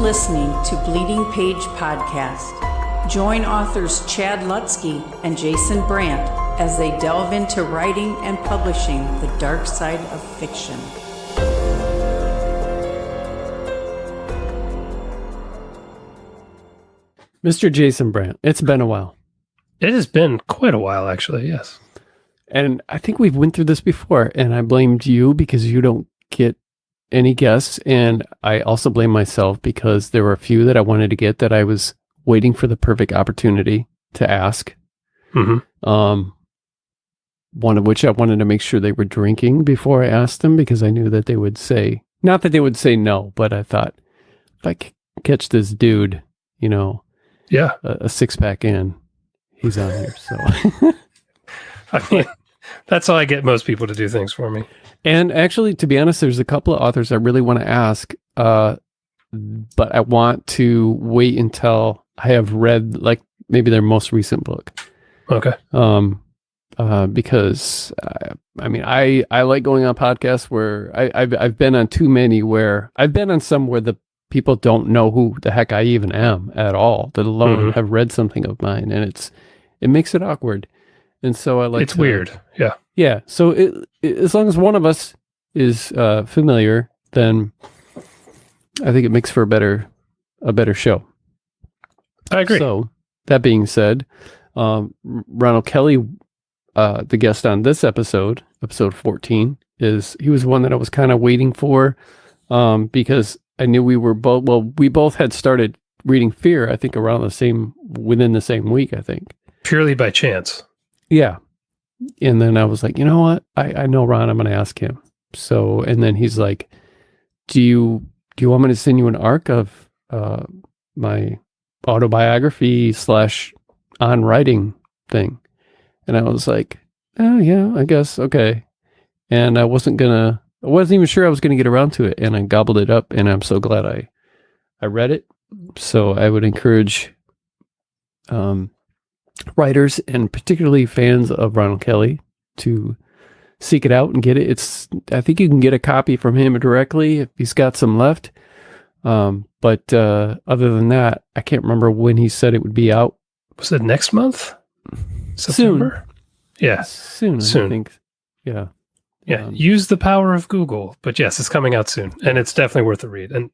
listening to Bleeding Page Podcast. Join authors Chad Lutsky and Jason Brandt as they delve into writing and publishing the dark side of fiction. Mr. Jason Brandt, it's been a while. It has been quite a while, actually, yes. And I think we've went through this before, and I blamed you because you don't get any guests, and I also blame myself because there were a few that I wanted to get that I was waiting for the perfect opportunity to ask. Mm-hmm. One of which I wanted to make sure they were drinking before I asked them because I knew that they would say, not that they would say no, but I thought, if I catch this dude, you know, yeah, a six-pack in, he's on here, so... I mean, that's how I get most people to do things for me. And actually, to be honest, there's a couple of authors I really want to ask, but I want to wait until I have read, like, maybe their most recent book. Okay. Because I mean, I like going on podcasts where I've been on too many where I've been on some where the people don't know who the heck I even am at all, let alone have read something of mine, and it makes it awkward. And so I like it's weird. Yeah. Yeah. So as long as one of us is familiar, then I think it makes for a better show. I agree. So that being said, Ronald Kelly, the guest on this episode 14, he was one that I was kind of waiting for because I knew we both had started reading Fear, I think within the same week, I think. Purely by chance. Yeah. And then I was like, you know what? I know Ron, I'm going to ask him. So, and then he's like, do you want me to send you an arc of my autobiography / on writing thing? And I was like, oh yeah, I guess. Okay. And I wasn't even sure I was going to get around to it. And I gobbled it up, and I'm so glad I read it. So I would encourage, writers and particularly fans of Ronald Kelly to seek it out and get it. I think you can get a copy from him directly if he's got some left. But other than that, I can't remember when he said it would be out. Was it next month? September? Soon. Yeah. Soon. I think. Yeah. Yeah. Use the power of Google. But yes, it's coming out soon, and it's definitely worth a read. And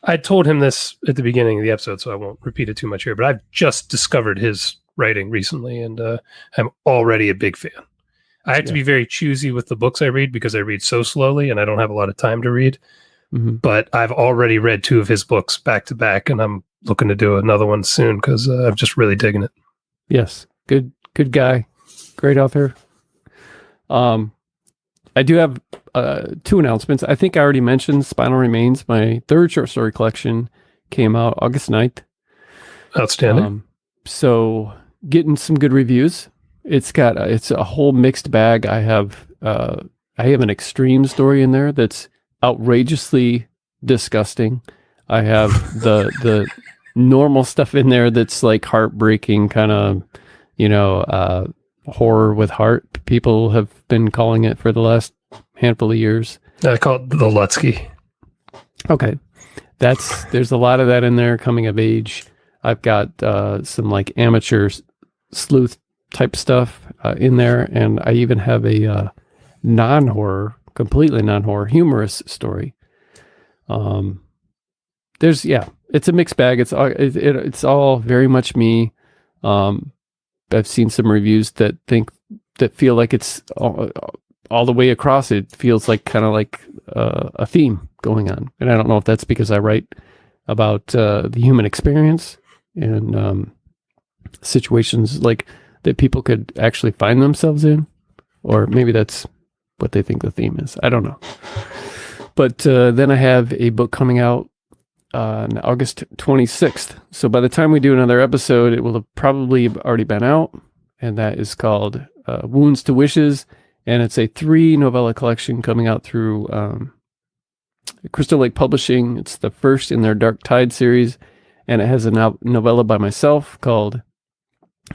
I told him this at the beginning of the episode, so I won't repeat it too much here, but I've just discovered his writing recently, and I'm already a big fan. I have to be very choosy with the books I read because I read so slowly and I don't have a lot of time to read. Mm-hmm. But I've already read 2 of his books back to back, and I'm looking to do another one soon because I'm just really digging it. Yes, good guy, great author. I do have 2 announcements. I think I already mentioned Spinal Remains. My 3rd short story collection came out August 9th. Outstanding. So getting some good reviews. It's a whole mixed bag. I have an extreme story in there that's outrageously disgusting. I have the normal stuff in there that's like heartbreaking, kind of, horror with heart. People have been calling it for the last handful of years. I call it the Lutsky. Okay. There's a lot of that in there, coming of age. I've got some like amateur sleuth type stuff in there, and I even have a completely non-horror, humorous story. It's a mixed bag. It's all very much me. I've seen some reviews that feel like it's all the way across. It feels like kind of like a theme going on, and I don't know if that's because I write about the human experience and situations like that people could actually find themselves in, or maybe that's what they think the theme is. I don't know. But then I have a book coming out on August 26th. So by the time we do another episode, it will have probably already been out, and that is called Wounds to Wishes, and it's a 3 novella collection coming out through Crystal Lake Publishing. It's the first in their Dark Tide series, and it has a novella by myself called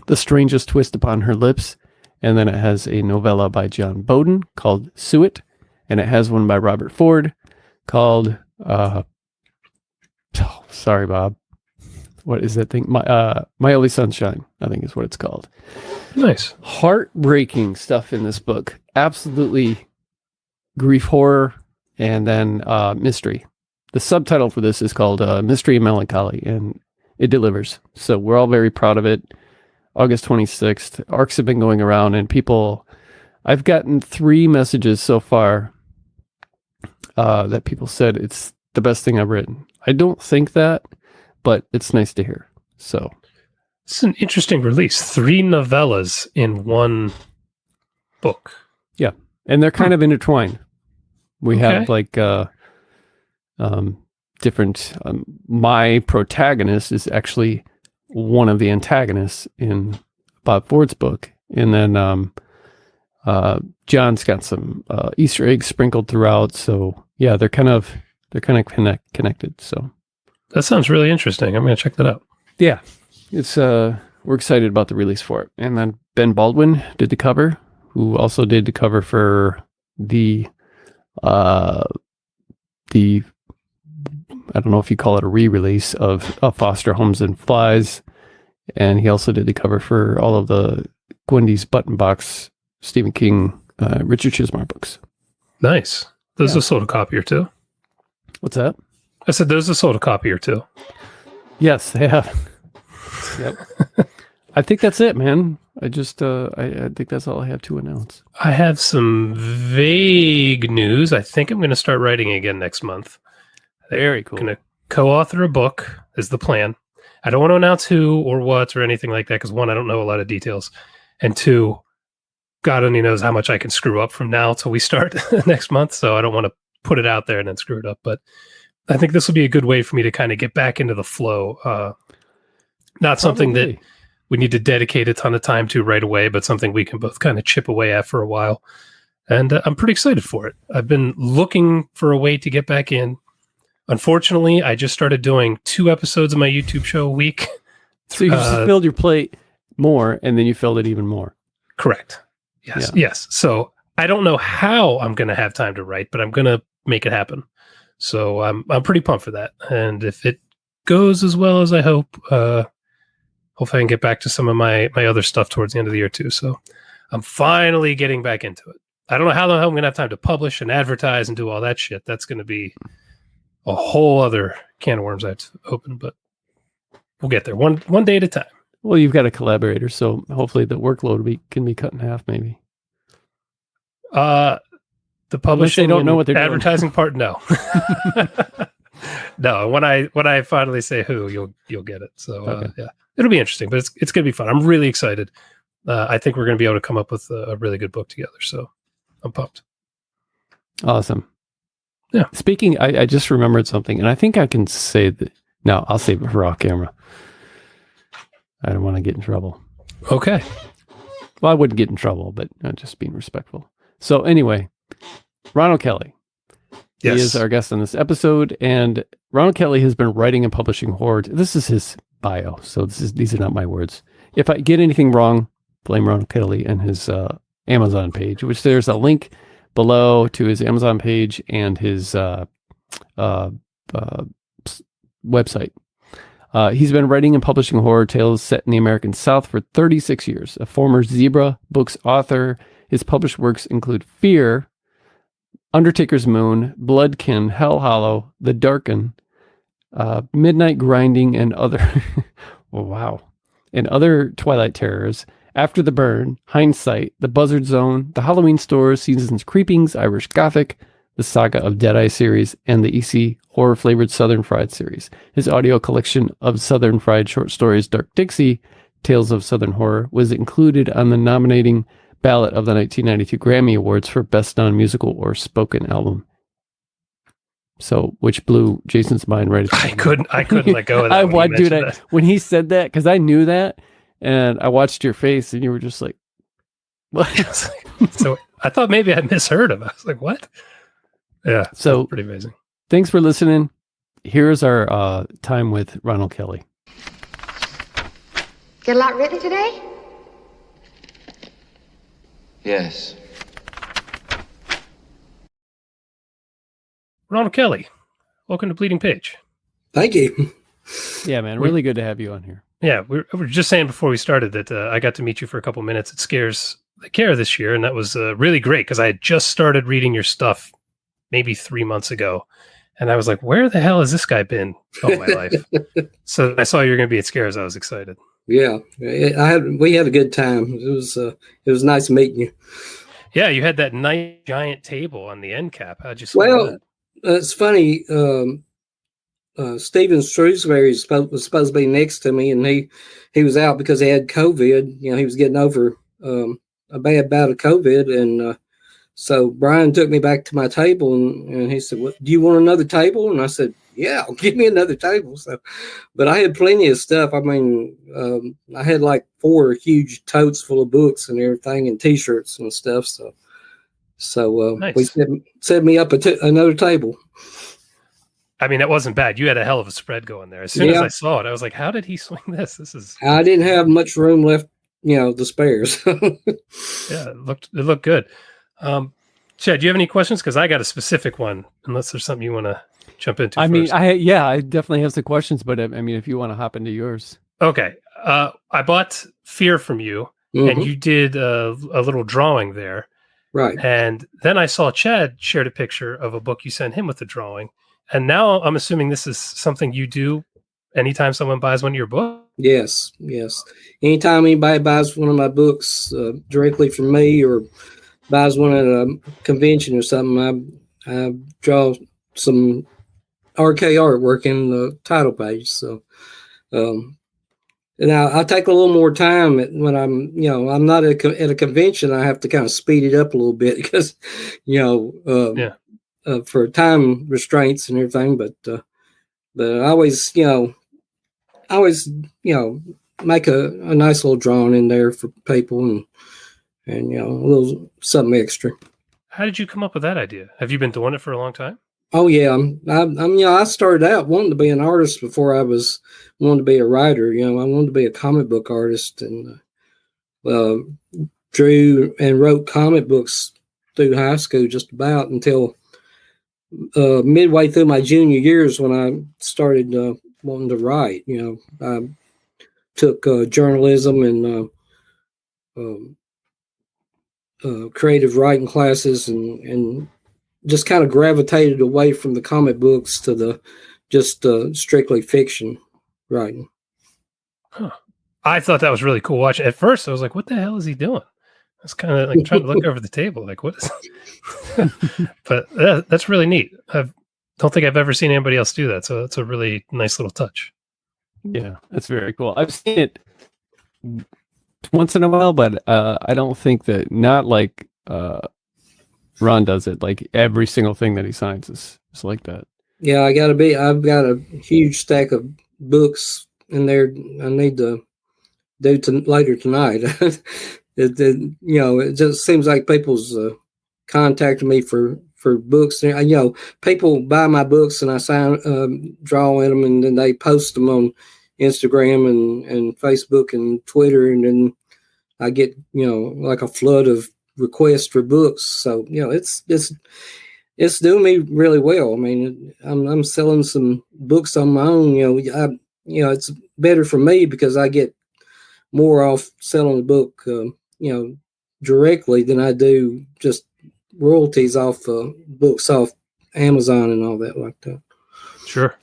The Strangest Twist Upon Her Lips, and then it has a novella by John Bowden called Suet, and it has one by Robert Ford called Oh, sorry, Bob. What is that thing? My Only Sunshine, I think is what it's called. Nice. Heartbreaking stuff in this book. Absolutely grief horror and then mystery. The subtitle for this is called Mystery and Melancholy, and it delivers. So we're all very proud of it. August 26th. ARCs have been going around, and I've gotten 3 messages so far that people said it's the best thing I've written. I don't think that, but it's nice to hear. So it's an interesting release. 3 novellas in one book. Yeah. And they're kind of intertwined. We have like different, my protagonist is actually one of the antagonists in Bob Ford's book. And then John's got some Easter eggs sprinkled throughout. So yeah, they're kind of connected. So that sounds really interesting. I'm going to check that out. Yeah, it's we're excited about the release for it. And then Ben Baldwin did the cover, who also did the cover for the I don't know if you call it a re-release of Foster Homes and Flies, and he also did the cover for all of the Gwendy's Button Box Stephen King, Richard Chizmar books. Nice. Those are sold a copy or two. What's that? I said those are sold a copy or two. Yes, they have. Yep. I think that's it, man. I just I think that's all I have to announce. I have some vague news. I think I'm going to start writing again next month. Very cool. I'm going to co-author a book is the plan. I don't want to announce who or what or anything like that because 1, I don't know a lot of details, and 2, God only knows how much I can screw up from now till we start next month. So I don't want to put it out there and then screw it up. But I think this will be a good way for me to kind of get back into the flow. Not something that we need to dedicate a ton of time to right away, but something we can both kind of chip away at for a while. And I'm pretty excited for it. I've been looking for a way to get back in. Unfortunately, I just started doing 2 episodes of my YouTube show a week. So you just filled your plate more, and then you filled it even more. Correct. Yes. Yeah. Yes. So I don't know how I'm going to have time to write, but I'm going to make it happen. So I'm pretty pumped for that. And if it goes as well as I hope, hopefully I can get back to some of my other stuff towards the end of the year too. So I'm finally getting back into it. I don't know how the hell I'm going to have time to publish and advertise and do all that shit. That's going to be a whole other can of worms I have to open, but we'll get there one day at a time. Well, you've got a collaborator, so hopefully the workload can be cut in half, maybe. The publishing, they don't know what they're advertising doing. part, no. No, when I finally say who, you'll get it. So yeah, it'll be interesting, but it's going to be fun. I'm really excited. I think we're going to be able to come up with a really good book together. So I'm pumped. Awesome. Yeah. Speaking, I just remembered something, and I think I can say that. No, I'll save it for off camera. I don't want to get in trouble. Okay. Well, I wouldn't get in trouble, but just being respectful. So anyway, Ronald Kelly. Yes. He is our guest on this episode, and Ronald Kelly has been writing and publishing horror. This is his bio, so these are not my words. If I get anything wrong, blame Ronald Kelly and his Amazon page, which there's a link below to his Amazon page and his website. He's been writing and publishing horror tales set in the American South for 36 years. A former Zebra Books author, his published works include Fear, Undertaker's Moon, Bloodkin, Hell Hollow, The Darken, Midnight Grinding, and other and other Twilight terrors. After the Burn, Hindsight, The Buzzard Zone, The Halloween Store, Seasons Creepings, Irish Gothic, the Saga of Deadeye series, and the EC horror-flavored Southern Fried series. His audio collection of Southern Fried short stories, Dark Dixie, Tales of Southern Horror, was included on the nominating ballot of the 1992 Grammy Awards for Best Non-Musical or Spoken Album. So, which blew Jason's mind right at the I couldn't let go of that. When he said that, because I knew that, and I watched your face, and you were just like, "What?" So I thought maybe I misheard him. I was like, "What?" Yeah. So pretty amazing. Thanks for listening. Here's our time with Ronald Kelly. Get a lot written today? Yes. Ronald Kelly, welcome to Bleeding Page. Thank you. Yeah, man, really good to have you on here. Yeah, we were just saying before we started that I got to meet you for a couple minutes at Scares the Care this year, and that was really great because I had just started reading your stuff maybe 3 months ago, and I was like, "Where the hell has this guy been all my life?" So I saw you were going to be at Scares. I was excited. Yeah, we had a good time. It was nice meeting you. Yeah, you had that nice giant table on the end cap. How'd you swing Well, it's funny. Stephen Shrewsbury was supposed to be next to me, and he was out because he had COVID. You know, he was getting over a bad bout of COVID, and so Brian took me back to my table, and he said, "What? Do you want another table?" And I said, "Yeah, give me another table." So, but I had plenty of stuff. I mean, I had like 4 huge totes full of books and everything, and T-shirts and stuff. So Nice. we set me up another table. I mean, that wasn't bad. You had a hell of a spread going there. As soon as I saw it, I was like, "How did he swing this? This is." I didn't have much room left, to spare. Yeah, it looked good. Chad, do you have any questions? Because I got a specific one. Unless there's something you want to jump into. I first. mean, I definitely have some questions, but I mean, if you want to hop into yours. Okay. I bought Fear from you, and you did a little drawing there. Right. And then I saw Chad shared a picture of a book you sent him with the drawing. And now I'm assuming this is something you do anytime someone buys one of your books? Yes. Anytime anybody buys one of my books directly from me or buys one at a convention or something, I draw some RK artwork in the title page. So, now I take a little more time when I'm not at a convention. I have to kind of speed it up a little bit because, for time restraints and everything. But I always, make a nice little drawing in there for people and a little something extra. How did you come up with that idea? Have you been doing it for a long time? Oh yeah, I started out wanting to be an artist before I wanted to be a writer. I wanted to be a comic book artist, and drew and wrote comic books through high school just about until midway through my junior years when I started wanting to write. I took journalism and creative writing classes and just kind of gravitated away from the comic books to the just strictly fiction writing. Huh. I thought that was really cool watching. At first, I was like, what the hell is he doing? I was kind of like trying to look over the table, like, what is But that's really neat. I don't think I've ever seen anybody else do that. So that's a really nice little touch. Yeah, that's very cool. I've seen it once in a while, but I don't think that, not like Ron does it. Like every single thing that he signs is like that. Yeah, I've got a huge stack of books in there. I need to do later tonight. It just seems like people's contacting me for books. People buy my books and I draw in them, and then they post them on Instagram and Facebook and Twitter, and then I get like a flood of requests for books. So it's doing me really well. I mean, I'm selling some books on my own. It's better for me because I get more off selling the book directly than I do just royalties off books off Amazon and all that like that. Sure.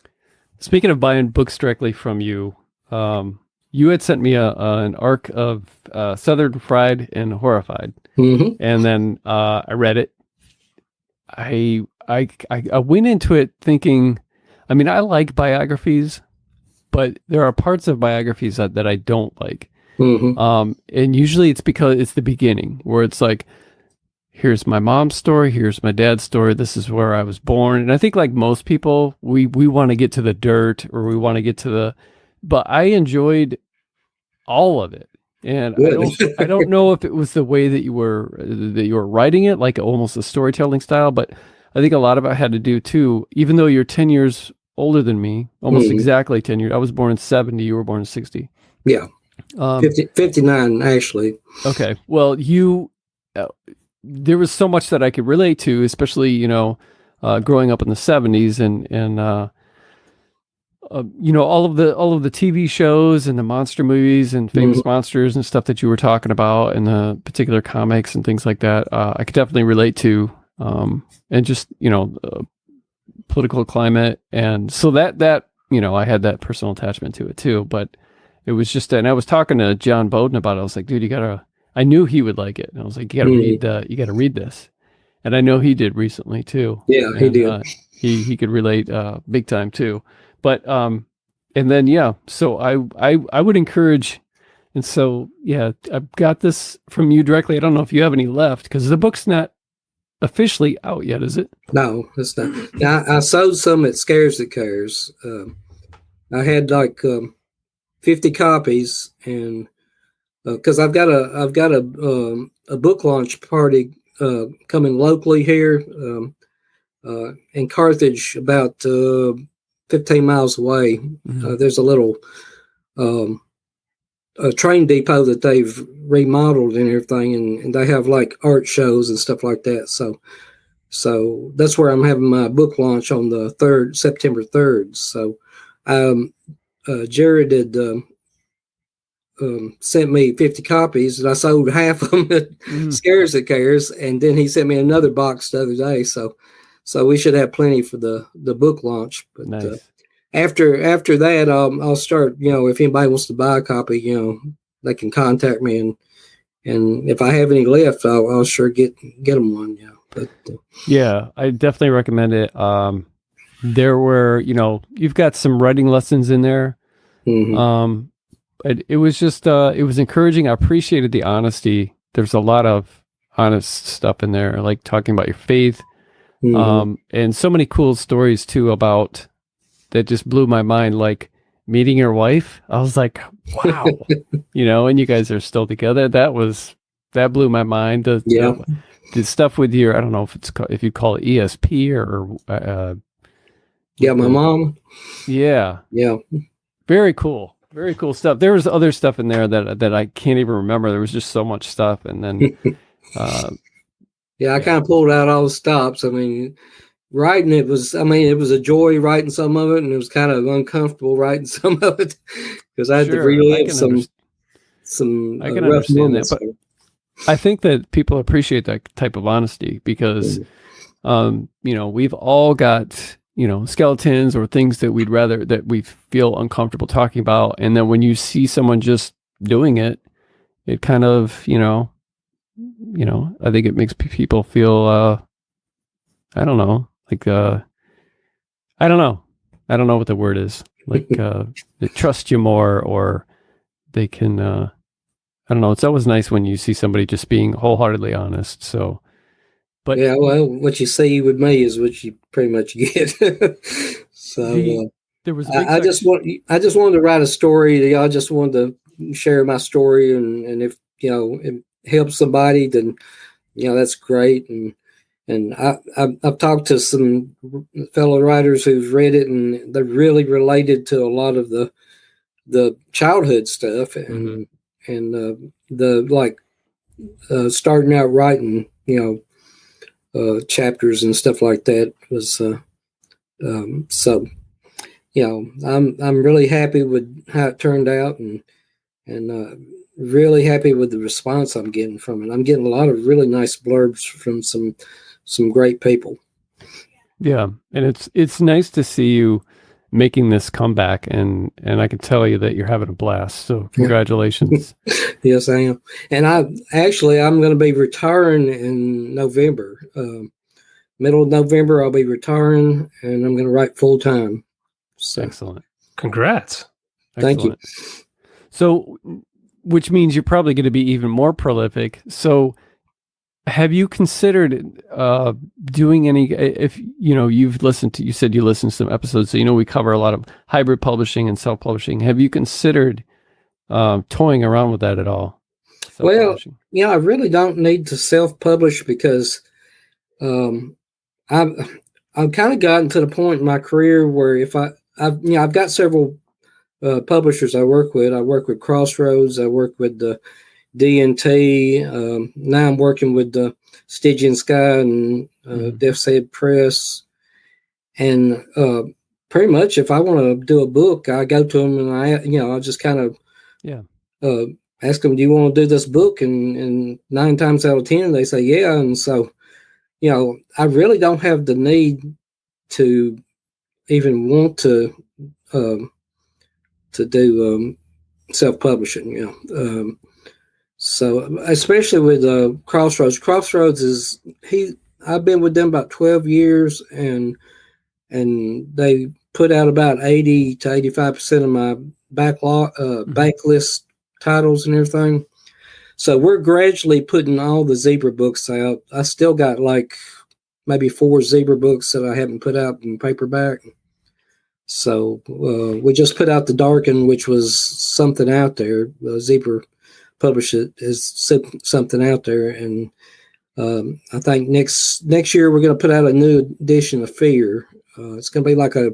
Speaking of buying books directly from you, you had sent me an arc of Southern Fried and Horrified, and then I read it. I went into it thinking, I mean, I like biographies, but there are parts of biographies that I don't like. And usually it's because it's the beginning where it's like, here's my mom's story, here's my dad's story, this is where I was born. And I think like most people, we want to get to the dirt, or we want to get to but I enjoyed all of it. And I don't know if it was the way that you were writing it, like almost a storytelling style, but I think a lot of it had to do too, even though you're 10 years older than me, almost exactly 10 years. I was born in 70, you were born in 60. Yeah. 59 actually. Okay. Well, there was so much that I could relate to, especially, growing up in the 70s and all of the TV shows and the monster movies and famous monsters and stuff that you were talking about, and the particular comics and things like that, I could definitely relate to, and just political climate, and so that I had that personal attachment to it too. But it was just, and I was talking to John Bowden about it. I was like, dude, I knew he would like it, and I was like, you gotta read this, and I know he did recently too. Yeah, he did. He could relate big time too. But and then so I would encourage, and so I've got this from you directly. I don't know if you have any left, because the book's not officially out yet, is it? No, it's not. Now, I sold some at Scares That Cares. I had like 50 copies, and because I've got a book launch party coming locally here in Carthage, about 15 miles away. There's a little a train depot that they've remodeled and everything, and they have like art shows and stuff like that. So that's where I'm having my book launch on the September 3rd. So Jared had sent me 50 copies, and I sold half of them at Scares That Cares, and then he sent me another box the other day. So we should have plenty for the book launch. But nice. After that, I'll start. If anybody wants to buy a copy, they can contact me, and if I have any left, I'll sure get them one. Yeah, but I definitely recommend it. There were, you've got some writing lessons in there. It was just, it was encouraging. I appreciated the honesty. There's a lot of honest stuff in there, like talking about your faith, and so many cool stories too about that just blew my mind, like meeting your wife. I was like, wow, and you guys are still together. That blew my mind. The stuff with your, I don't know if you call it ESP or my mom. Yeah. Very cool. Very cool stuff. There was other stuff in there that I can't even remember. There was just so much stuff. And then, I kind of pulled out all the stops. I mean, writing it was a joy writing some of it, and it was kind of uncomfortable writing some of it because I had to relive some I can rough understand moments. that, but I think that people appreciate that type of honesty because, we've all got, skeletons or things that we feel uncomfortable talking about. And then when you see someone just doing it, it kind of, I think it makes people feel, I don't know, like, I don't know what the word is, like, they trust you more, or they can, I don't know. It's always nice when you see somebody just being wholeheartedly honest. So, but what you see with me is what you pretty much get. So there was I just wanted to write a story. I just wanted to share my story, and if it helps somebody, then that's great. And I've talked to some fellow writers who've read it, and they really related to a lot of the childhood stuff, and the like starting out writing, chapters and stuff like that was so. I'm really happy with how it turned out, and really happy with the response I'm getting from it. I'm getting a lot of really nice blurbs from some great people. Yeah, and it's nice to see you making this comeback, and I can tell you that you're having a blast. So congratulations. Yes, I am. And I'm going to be retiring in November. Middle of November, I'll be retiring, and I'm going to write full time. So. Excellent. Congrats. Thank you. So, which means you're probably going to be even more prolific. So, have you considered doing any, if you said you listened to some episodes, so we cover a lot of hybrid publishing and self-publishing. Have you considered toying around with that at all? Well, I really don't need to self-publish because I've kind of gotten to the point in my career where I've got several publishers I work with. I work with Crossroads. I work with the D&T. Now I'm working with the Stygian Sky and Death's Head Press. And pretty much if I want to do a book, I go to them and I just kind of ask them, do you want to do this book? And 9 times out of 10, they say, yeah. And so, I really don't have the need to even want to do self-publishing, so especially with Crossroads. Crossroads I've been with them about 12 years, and they put out about 80 to 85% of my backlist titles and everything. So we're gradually putting all the Zebra books out. I still got like maybe 4 Zebra books that I haven't put out in paperback. So we just put out The Darken, which was Something Out There. Zebra published it as Something Out There, and I think next year we're going to put out a new edition of Fear. It's going to be like a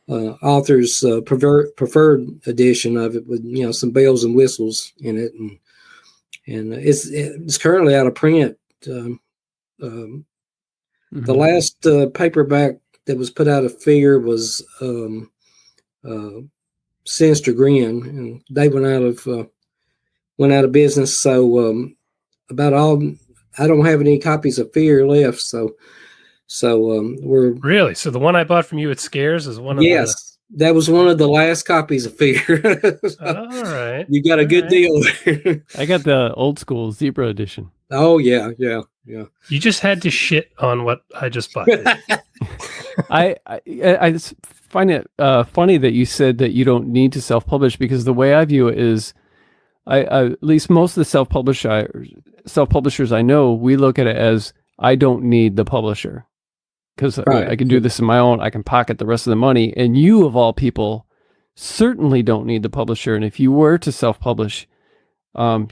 author's preferred edition of it with some bells and whistles in it, and it's currently out of print. The last paperback that was put out of Fear was Sinister Grin, and they went out of business. So about all, I don't have any copies of Fear left. So we're really. So the one I bought from you at Scares is one of that was one of the last copies of Fear. So all right, you got a good deal there. I got the old school Zebra edition. Oh yeah. You just had to shit on what I just bought. I just find it funny that you said that you don't need to self-publish, because the way I view it is, I at least most of the self-publishers I know, we look at it as, I don't need the publisher, because I can do this on my own. I can pocket the rest of the money. And you, of all people, certainly don't need the publisher. And if you were to self-publish,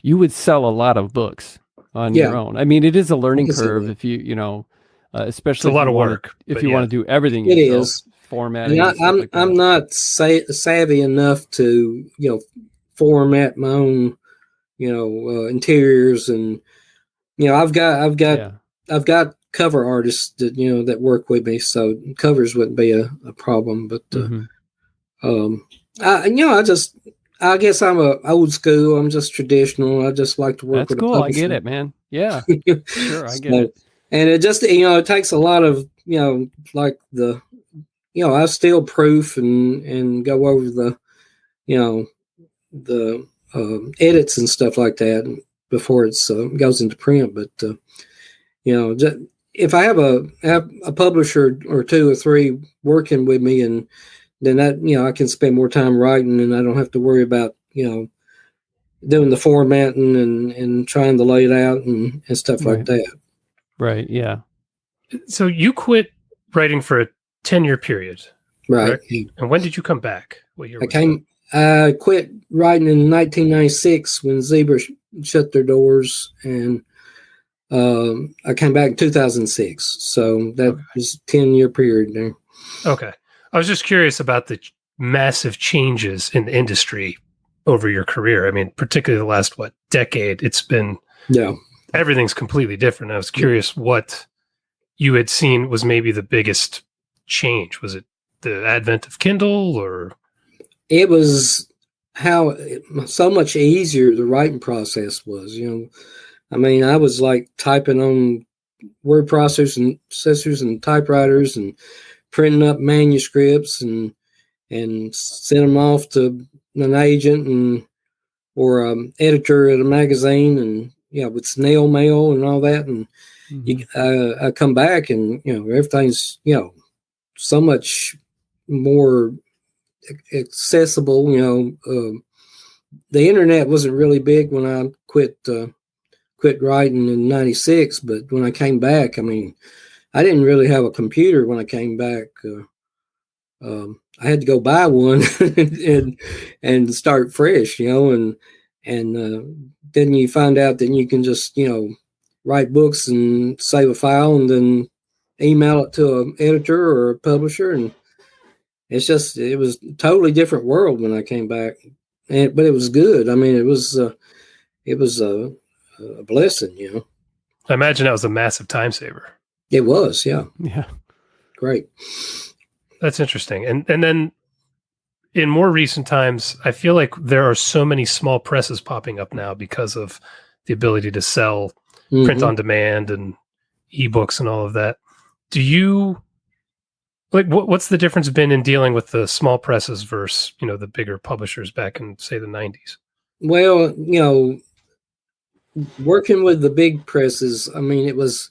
you would sell a lot of books on your own. I mean, it is a learning curve if especially it's a lot of work. If you want to do everything it yourself, is formatting. I'm not savvy enough to format my own interiors, and I've got cover artists that work with me, so covers wouldn't be a problem. But I guess I'm a old school. I'm just traditional. I just like to work with. That's cool. I get it, man. Yeah, sure, I get it. And it just it takes a lot of like the I still proof and go over the edits and stuff like that before it's goes into print. But just, if I have a publisher or 2 or 3 working with me, and then that I can spend more time writing, and I don't have to worry about doing the formatting and trying to lay it out and stuff like that. Right. Yeah. So you quit writing for a 10-year period, right? Correct? And when did you come back? What year? I quit writing in 1996 when Zebra shut their doors, and I came back in 2006. So that was a 10-year period there. Okay. I was just curious about the massive changes in the industry over your career. I mean, particularly the last, decade, it's been, everything's completely different. I was curious what you had seen was maybe the biggest change. Was it the advent of Kindle, or? It was how so much easier the writing process was. I mean, I was like typing on word processors and typewriters and printing up manuscripts and sent them off to an agent or editor at a magazine, and with snail mail and all that. And I come back and everything's so much more accessible. The internet wasn't really big when I quit writing in 96, but when I came back, I mean, I didn't really have a computer when I came back. I had to go buy one and start fresh, and then you find out that you can just write books and save a file and then email it to an editor or a publisher, and it was a totally different world when I came back, but it was good. I mean, it was a blessing, I imagine that was a massive time saver. It was, yeah. Yeah. Great. That's interesting. And then in more recent times, I feel like there are so many small presses popping up now because of the ability to sell print on demand and ebooks and all of that. Do you like what's the difference been in dealing with the small presses versus, the bigger publishers back in, say, the 90s? Well, working with the big presses, I mean, it was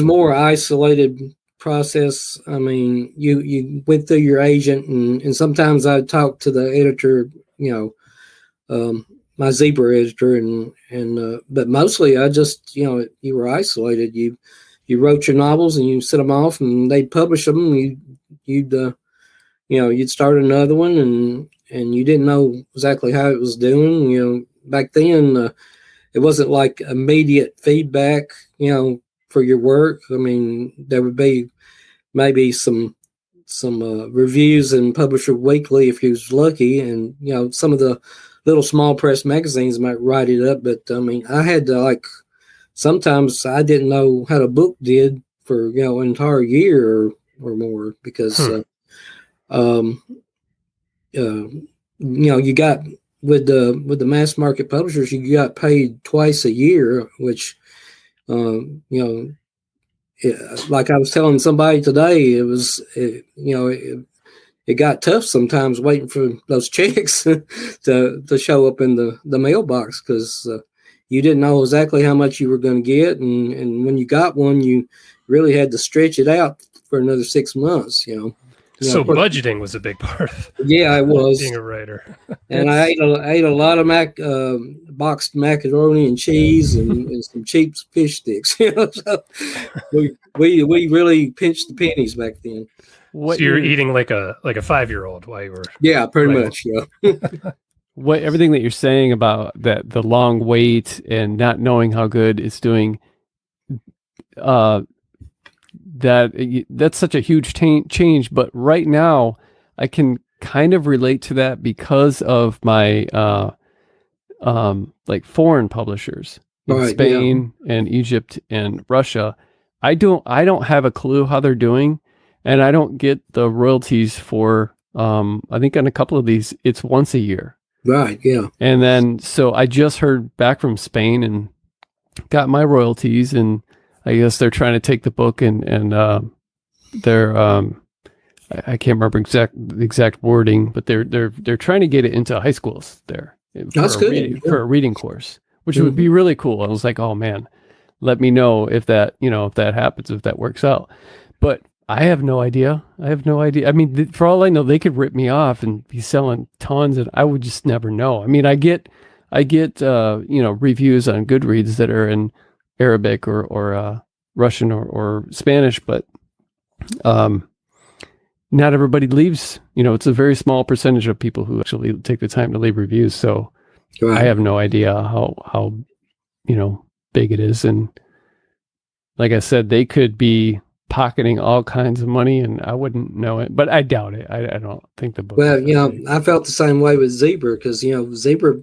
more isolated process. I mean, you went through your agent, and sometimes I'd talk to the editor, my Zebra editor, and but mostly I just, you were isolated. You wrote your novels and you sent them off, and they'd publish them. And you'd start another one, and you didn't know exactly how it was doing. Back then, it wasn't like immediate feedback, for your work. I mean, there would be maybe some reviews in Publisher Weekly if you was lucky, and some of the little small press magazines might write it up. But I mean, I had to sometimes I didn't know how the book did for an entire year or more because you got with the mass market publishers, you got paid twice a year, which like I was telling somebody today, it got tough sometimes waiting for those checks to show up in the mailbox because you didn't know exactly how much you were going to get, and when you got one, you really had to stretch it out for another 6 months. So budgeting was a big part of it was being a writer. And I ate a lot of boxed macaroni and cheese and some cheap fish sticks. So we really pinched the pennies back then. So you were eating like a 5-year-old while you were. Yeah, pretty much. Yeah. Everything that you're saying about the long wait and not knowing how good it's doing, that's such a huge change. But right now, I can kind of relate to that because of my like foreign publishers in Spain and Egypt and Russia. I don't have a clue how they're doing, and I don't get the royalties for I think on a couple of these it's once a year. Right, yeah. And then so I just heard back from Spain and got my royalties, and I guess they're trying to take the book and they're I can't remember the exact wording, but they're trying to get it into high schools there for a reading course, which would be really cool. I was like, oh man, let me know if that happens, if that works out. But I have no idea. I mean, for all I know, they could rip me off and be selling tons, and I would just never know. I mean, I get reviews on Goodreads that are in Arabic or Russian or Spanish, but not everybody leaves. It's a very small percentage of people who actually take the time to leave reviews. So I have no idea how big it is. And like I said, they could be pocketing all kinds of money and I wouldn't know it, but I doubt it. I don't think the book. Well, I felt the same way with Zebra because, Zebra,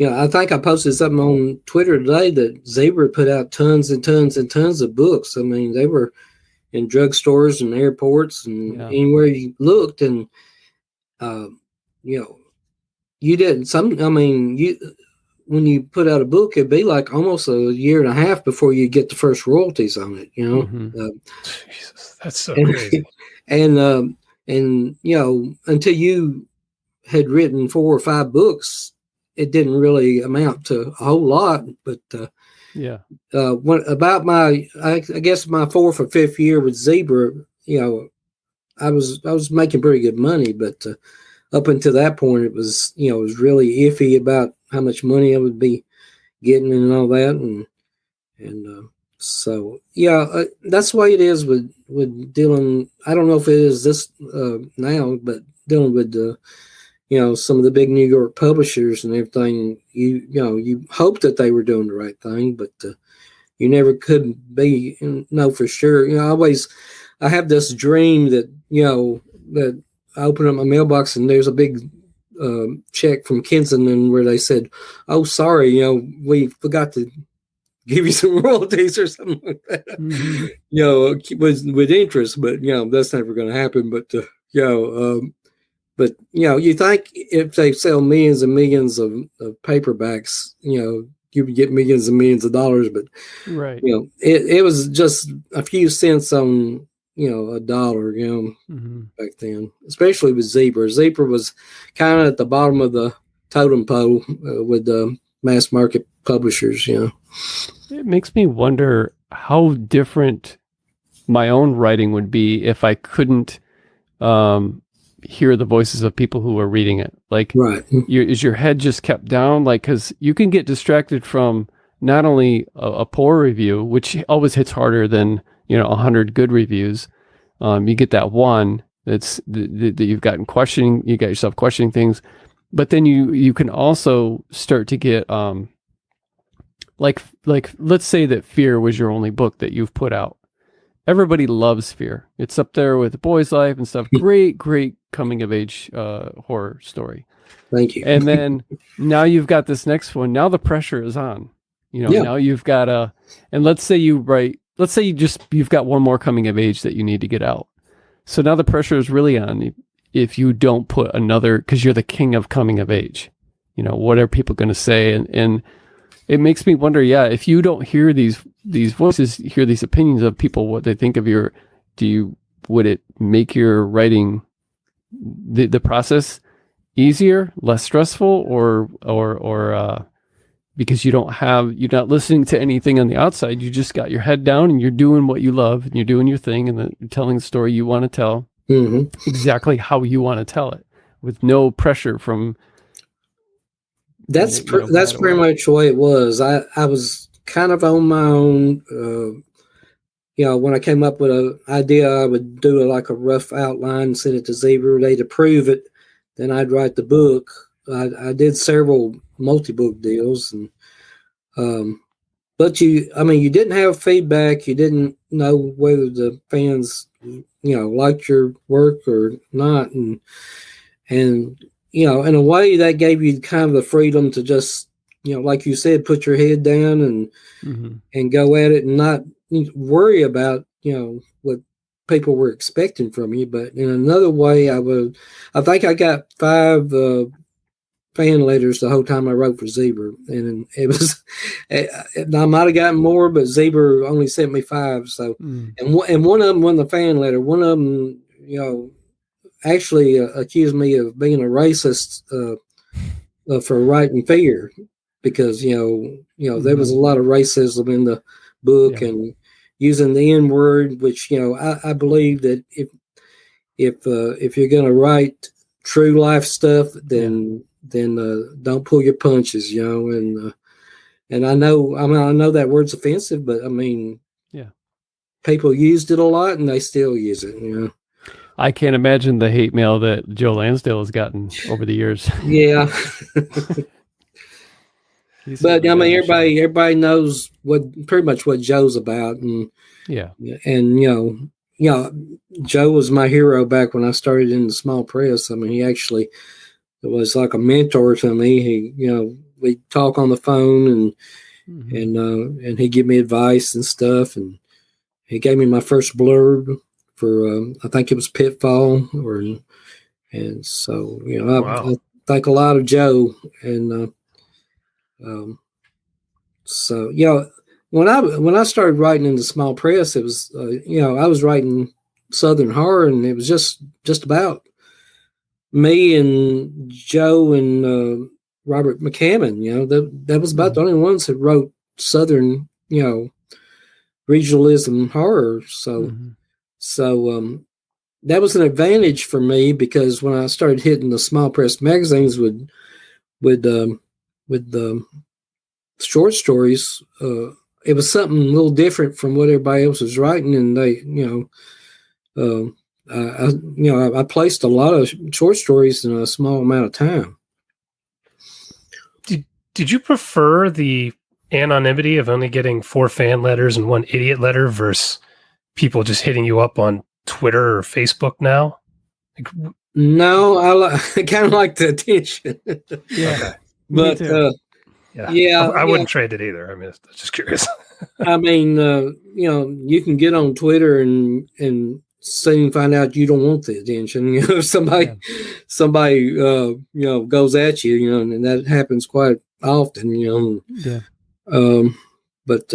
I think I posted something on Twitter today that Zebra put out tons and tons and tons of books. I mean, they were in drugstores and airports and anywhere you looked, and you didn't. When you put out a book, it'd be like almost a year and a half before you get the first royalties on it. Jesus, that's so crazy. And until you had written 4 or 5 books, it didn't really amount to a whole lot. But about I guess my 4th or 5th year with Zebra, I was making pretty good money, but up until that point, it was really iffy about how much money I would be getting and all that, and so that's the way it is with dealing. I don't know if it is this now, but dealing with some of the big New York publishers and everything. You hope that they were doing the right thing, but you never could know for sure. I have this dream that that I open up my mailbox and there's a big check from Kensington where they said, "Oh, sorry, we forgot to give you some royalties or something like that. Mm-hmm. With interest, but that's never going to happen. But you think if they sell millions and millions of paperbacks, you would get millions and millions of dollars. But Right. it was just a few cents on a dollar, Mm-hmm. back then, especially with Zebra. Zebra was kind of at the bottom of the totem pole with mass market publishers. It makes me wonder how different my own writing would be if I couldn't hear the voices of people who are reading it. Like, right. Is your head just kept down? Like, because you can get distracted from not only a poor review, which always hits harder than 100 good reviews. You get that one that's that you've gotten questioning. You got yourself questioning things, but then you can also start to get like let's say that Fear was your only book that you've put out. Everybody loves Fear. It's up there with The Boy's Life and stuff. Great coming of age horror story. Thank you. And then now you've got this next one. Now the pressure is on. Now you've got and let's say you've got one more coming of age that you need to get out. So now the pressure is really on if you don't put another, because you're the king of coming of age. What are people going to say? And it makes me wonder, if you don't hear these voices, hear these opinions of people, what they think of would it make your writing, the process easier, less stressful, or because you're not listening to anything on the outside, you just got your head down and you're doing what you love and you're doing your thing and you're telling the story you want to tell exactly how you want to tell it with no pressure from. That's pretty much the way it was. I was kind of on my own. When I came up with an idea, I would do a rough outline, send it to Zebra. They'd approve it. Then I'd write the book. I did several multi-book deals, but you didn't have feedback. You didn't know whether the fans, liked your work or not, and in a way that gave you kind of the freedom to just, like you said, put your head down and go at it and not worry about, what people were expecting from you. But in another way, I think I got 5 fan letters the whole time I wrote for Zebra. And it was, I might have gotten more, but Zebra only sent me 5. So, and one of them wasn't a fan letter. One of them, actually accused me of being a racist for writing Fear, because there was a lot of racism in the book and using the N-word, which I believe that if you're going to write true life stuff, then don't pull your punches, and I know that word's offensive, but people used it a lot and they still use it. I can't imagine the hate mail that Joe Lansdale has gotten over the years. Yeah. But everybody knows pretty much what Joe's about, and Joe was my hero back when I started in the small press. He actually was like a mentor to me. We'd talk on the phone and he'd give me advice and stuff, and he gave me my first blurb for I think it was Pitfall, and so I think a lot of Joe, and so when I started writing in the small press, it was I was writing Southern horror, and it was just about me and Joe and Robert McCammon. That was about the only ones that wrote Southern regionalism horror. So that was an advantage for me, because when I started hitting the small press magazines with the short stories, it was something a little different from what everybody else was writing, and they, I placed a lot of short stories in a small amount of time. Did you prefer the anonymity of only getting 4 fan letters and 1 idiot letter versus people just hitting you up on Twitter or Facebook now? No, I kind of like the attention. Yeah. But Yeah, I wouldn't trade it either. I mean, it's just curious. I mean, you can get on Twitter and soon find out you don't want the attention. Somebody goes at you, and that happens quite often. Yeah. But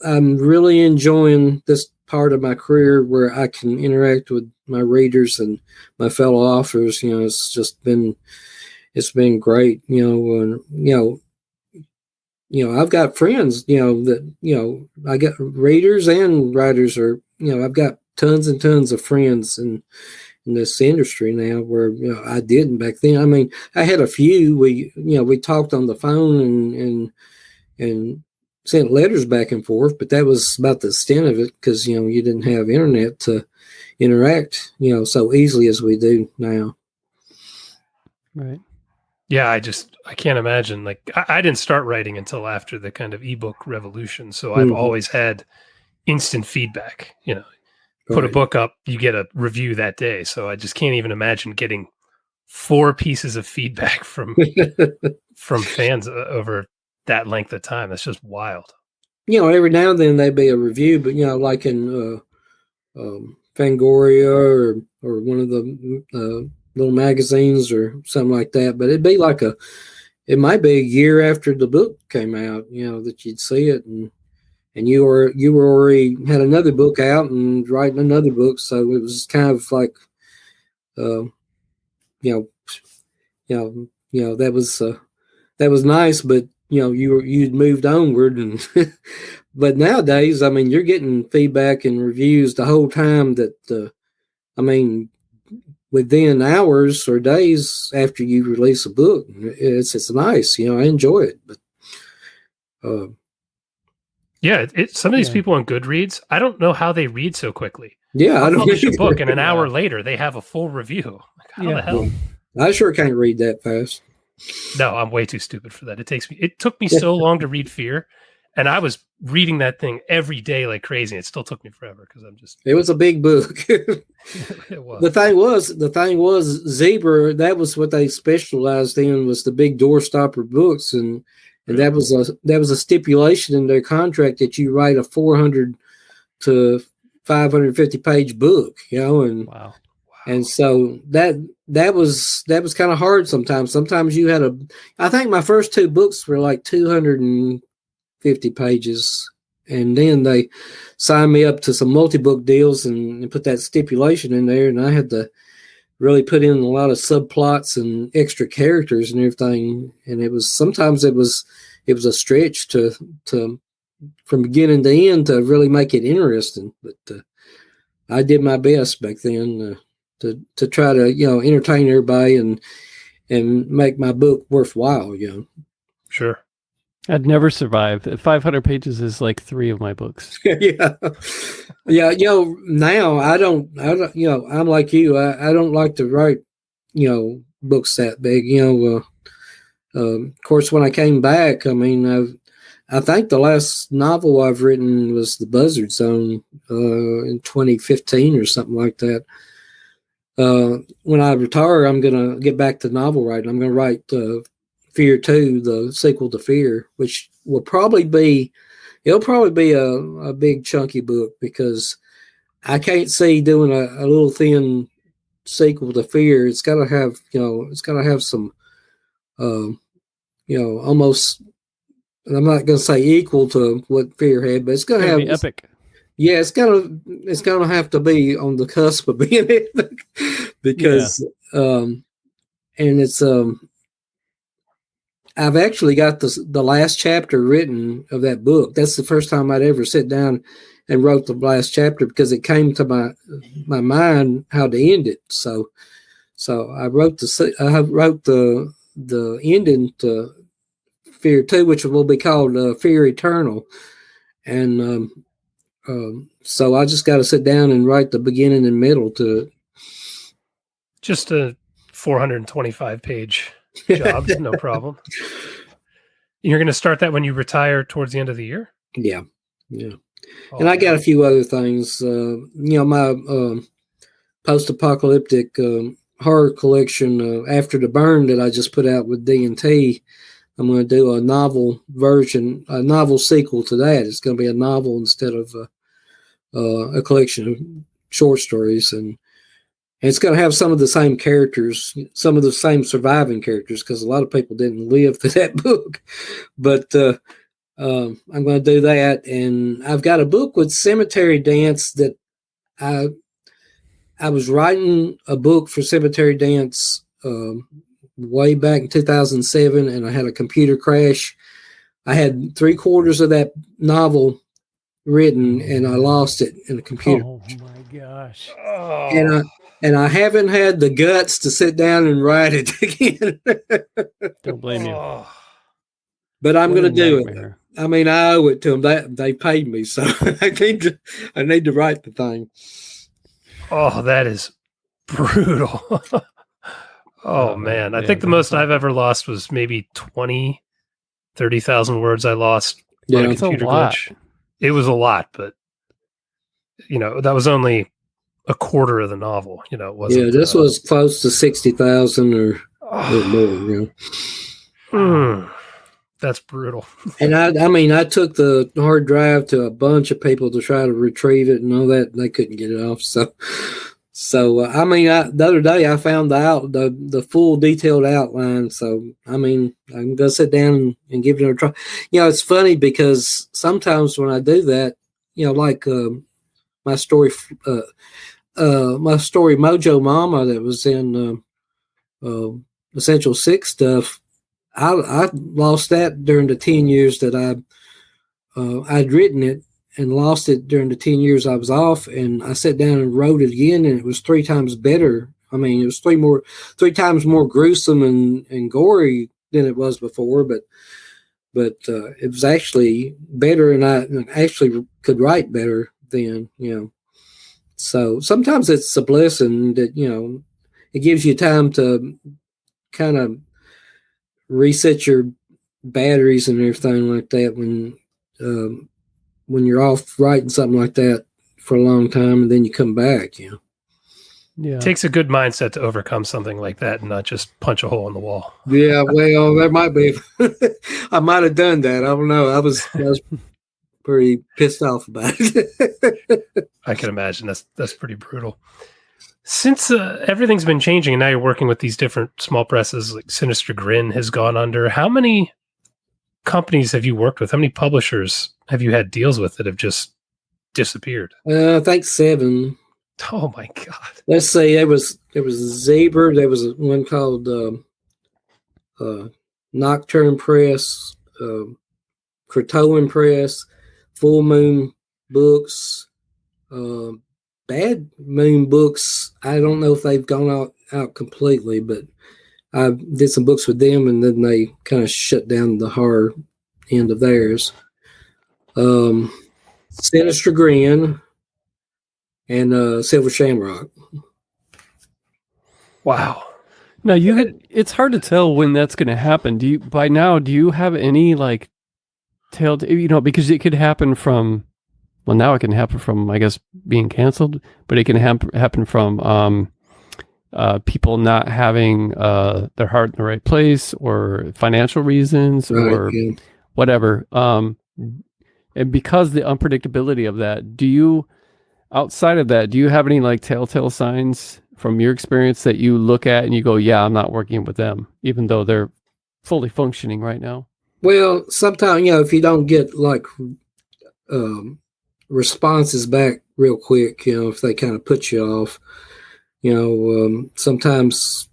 I'm really enjoying this part of my career where I can interact with my readers and my fellow authors. It's been great. I've got friends, that, I got readers and writers I've got tons and tons of friends in this industry now where, I didn't back then. I mean, I had a few, we talked on the phone and sent letters back and forth, but that was about the extent of it because, you didn't have internet to interact, so easily as we do now. Right. Yeah, I can't imagine. Like, I didn't start writing until after the kind of ebook revolution. So I've always had instant feedback. Put a book up, you get a review that day. So I just can't even imagine getting 4 pieces of feedback from fans over that length of time. That's just wild. Every now and then there'd be a review, but like in Fangoria or one of the little magazines or something like that, but it'd be like it might be a year after the book came out, that you'd see it, and you were already had another book out and writing another book, so it was kind of like, that was nice, but you'd moved onward, and but nowadays, I mean, you're getting feedback and reviews the whole time that, within hours or days after you release a book. It's nice, I enjoy it. But some of these people on Goodreads, I don't know how they read so quickly. Yeah, I publish a book, and an hour later they have a full review. Like, how the hell? I sure can't read that fast. No, I'm way too stupid for that. It took me so long to read Fear, and I was reading that thing every day like crazy. It still took me forever because it was a big book. It was. The thing was Zebra, that was what they specialized in, was the big doorstopper books, and that was a stipulation in their contract that you write a 400 to 550 page book, and wow. And so that was kind of hard sometimes. Sometimes you had I think my first 2 books were like 250 pages. And then they signed me up to some multi-book deals and put that stipulation in there. And I had to really put in a lot of subplots and extra characters and everything. And sometimes it was a stretch to from beginning to end to really make it interesting. But I did my best back then to try to, entertain everybody and make my book worthwhile, Sure. I'd never survive. 500 pages is like 3 of my books. Yeah. Now I don't, I'm like you. I don't like to write, books that big, of course, when I came back, I think the last novel I've written was The Buzzard Zone, in 2015 or something like that. When I retire, I'm going to get back to novel writing. I'm going to write, Fear 2, the sequel to Fear, which will probably be a big chunky book, because I can't see doing a little thin sequel to Fear. It's got to have some, almost, I'm not going to say equal to what Fear had, but it's going to have epic. Yeah, it's gonna have to be on the cusp of being epic, because, and it's, I've actually got the last chapter written of that book. That's the first time I'd ever sit down and wrote the last chapter, because it came to my mind how to end it. So I wrote the ending to Fear 2, which will be called Fear Eternal, and so I just got to sit down and write the beginning and middle to it. Just a 425 page job, no problem. You're going to start that when you retire towards the end of the year? Yeah. And I got a few other things. My post-apocalyptic horror collection After the Burn that I just put out with D&T. I'm going to do a novel version, a novel sequel to that. It's going to be a novel instead of a collection of short stories, and it's going to have some of the same characters, some of the same surviving characters, because a lot of people didn't live to that book. But I'm going to do that, and I've got a book with Cemetery Dance that I was writing a book for Cemetery Dance way back in 2007, and I had a computer crash. I had 3/4 of that novel written, and I lost it in a computer. Oh my gosh! And I haven't had the guts to sit down and write it again. Don't blame you. But I'm What going to a do nightmare. it. I mean, I owe it to them. They paid me, so I need to write the thing. Oh, that is brutal. Oh, man. I think the most I've ever lost was maybe 30,000 words I lost on a it's a computer lot. glitch. It was a lot, but, that was only a quarter of the novel. It wasn't. Yeah, this was close to 60,000 or more. That's brutal. And I took the hard drive to a bunch of people to try to retrieve it and all that. And they couldn't get it off. So the other day I found the full detailed outline. So, I can go sit down and give it a try. It's funny because sometimes when I do that, like my story Mojo Mama that was in Essential Six stuff, I lost that during the 10 years that I'd written it, and lost it during the 10 years I was off, and I sat down and wrote it again, and it was 3 times better. It was 3 times more gruesome and gory than it was before, but it was actually better, and I actually could write better then, So sometimes it's a blessing that, it gives you time to kind of reset your batteries and everything like that when you're off writing something like that for a long time, and then you come back. Yeah, It takes a good mindset to overcome something like that and not just punch a hole in the wall. Yeah, well, there might be. I might have done that. I don't know. I was pretty pissed off about it. I can imagine that's pretty brutal. Since everything's been changing and now you're working with these different small presses, like Sinister Grin has gone under, how many companies have you worked with? How many publishers have you had deals with that have just disappeared? I think 7. Oh my God. Let's say there was Zebra. There was one called Nocturne Press, Croatoan Press, Full Moon Books, Bad Moon Books. I don't know if they've gone out completely, but I did some books with them, and then they kind of shut down the horror end of theirs. Sinister Grin and Silver Shamrock. Wow. Now it's hard to tell when that's going to happen. Do you have any like because it could happen from, well, now it can happen from, I guess, being canceled, but it can happen from people not having their heart in the right place, or financial reasons, or whatever. And because the unpredictability of that, outside of that, do you have any like telltale signs from your experience that you look at and you go, yeah, I'm not working with them, even though they're fully functioning right now? Well, sometimes, if you don't get like responses back real quick, if they kind of put you off, sometimes,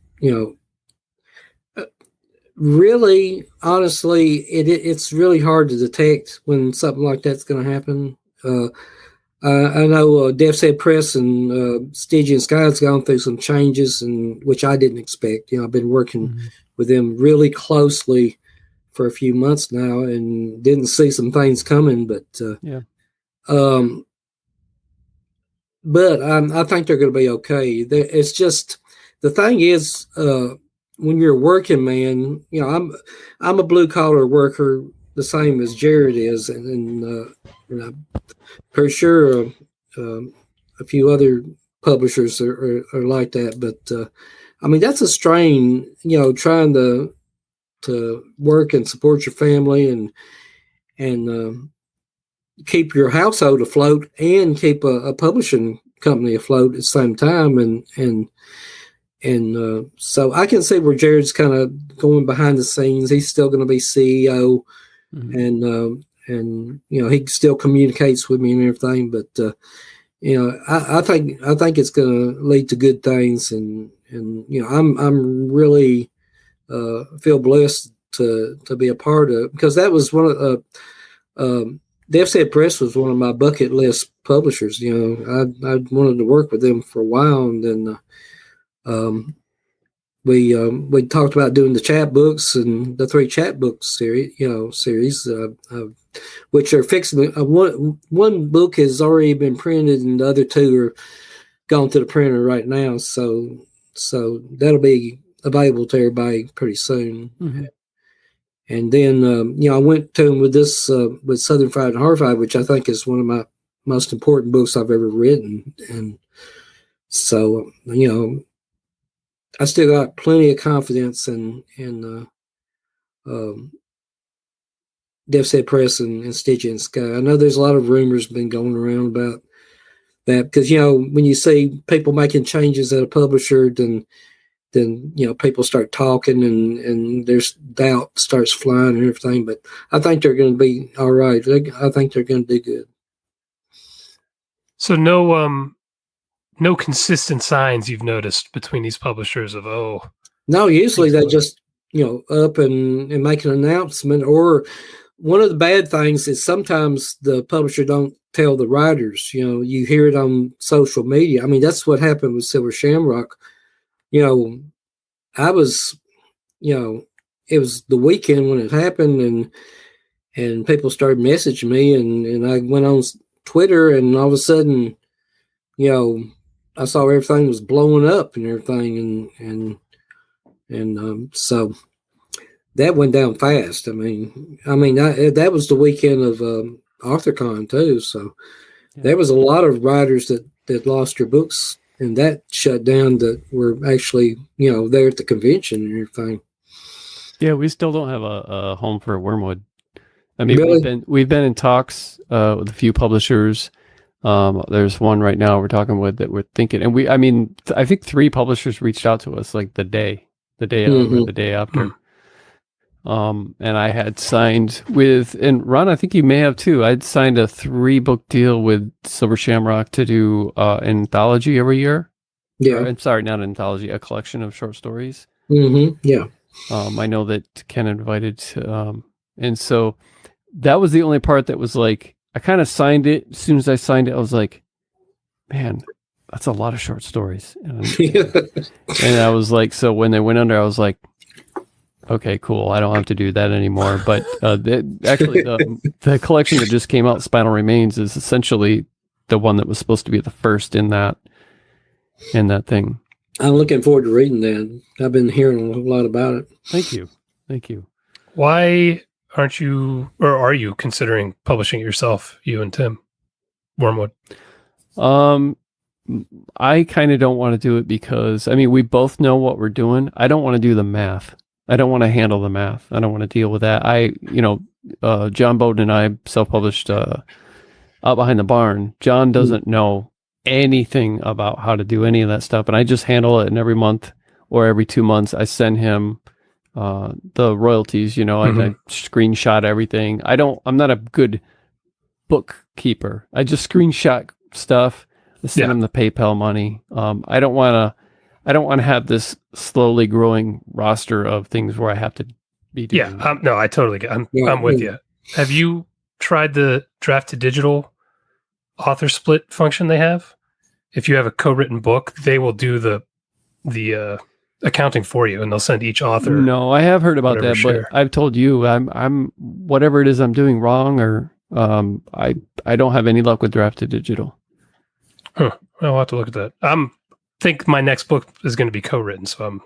really, honestly, it's really hard to detect when something like that's going to happen. I know Death's Head Press and Stygian Sky has gone through some changes, which I didn't expect. I've been working with them really closely for a few months now, and didn't see some things coming, but I think they're going to be okay. It's just, the thing is, when you're a working man, I'm a blue collar worker, the same as Jared is, and for sure a few other publishers are like that, but I mean, that's a strain, trying to work and support your family and keep your household afloat and keep a publishing company afloat at the same time. And so I can see where Jared's kind of going behind the scenes. He's still going to be CEO, and he still communicates with me and everything. But I think it's going to lead to good things, and I'm really feel blessed to be a part of, because that was one of the FZ Press was one of my bucket list publishers. I wanted to work with them for a while, and then we talked about doing the chapbooks and the 3 chapbook series, which are fixing. One book has already been printed, and the other 2 are gone to the printer right now. So that'll be available to everybody pretty soon. Mm-hmm. And then I went to him with this with Southern Fried Horrified, which I think is one of my most important books I've ever written. And so I still got plenty of confidence in Def Set Press and Stitch and Sky. I know there's a lot of rumors been going around about that, because when you see people making changes at a publisher, then people start talking, and there's doubt starts flying and everything. But I think they're going to be all right. I think they're going to do good. So no consistent signs you've noticed between these publishers of No, usually they just up and make an announcement. Or one of the bad things is sometimes the publisher don't tell the writers. You hear it on social media. I mean, that's what happened with Silver Shamrock. I was, it was the weekend when it happened, and people started messaging me, and I went on Twitter, and all of a sudden, I saw everything was blowing up and everything, and so that went down fast. I mean, that was the weekend of AuthorCon too, so there was a lot of writers that lost their books, and that shut down that were actually, there at the convention and everything. Yeah, we still don't have a home for Wormwood. I mean, really? we've been in talks with a few publishers. There's one right now we're talking with that we're thinking, and I think 3 publishers reached out to us like the day Mm-hmm. of, the day after. And I had signed with, and Ron, I think you may have too. I'd signed a 3-book deal with Silver Shamrock to do an anthology every year. Yeah. I'm sorry, not an anthology, a collection of short stories. Mm-hmm. Yeah. I know that Ken invited, and so that was the only part that was like, I kind of signed it. As soon as I signed it, I was like, man, that's a lot of short stories. And I was like, so when they went under, I was like, okay, cool. I don't have to do that anymore. But the collection that just came out, Spinal Remains, is essentially the one that was supposed to be the first in that thing. I'm looking forward to reading that. I've been hearing a lot about it. Thank you. Why aren't you, or are you considering publishing it yourself, you and Tim Wormwood? I kind of don't want to do it because, we both know what we're doing. I don't want to do the math. I don't want to handle the math. I don't want to deal with that. John Bowden and I self-published Out Behind the Barn. John doesn't know anything about how to do any of that stuff, and I just handle it. And every month or every 2 months, I send him the royalties. I screenshot everything. I'm not a good bookkeeper. I just screenshot stuff. I send him the PayPal money. I don't want to have this slowly growing roster of things where I have to be doing. Yeah, no, I totally get it. I'm with you. Have you tried the draft to digital author split function they have? If you have a co-written book, they will do the accounting for you, and they'll send each author. No, I have heard about that, share. but I've told you I'm whatever it is I'm doing wrong, or I don't have any luck with draft to digital. Huh. I'll have to look at that. I think my next book is going to be co-written, so I'm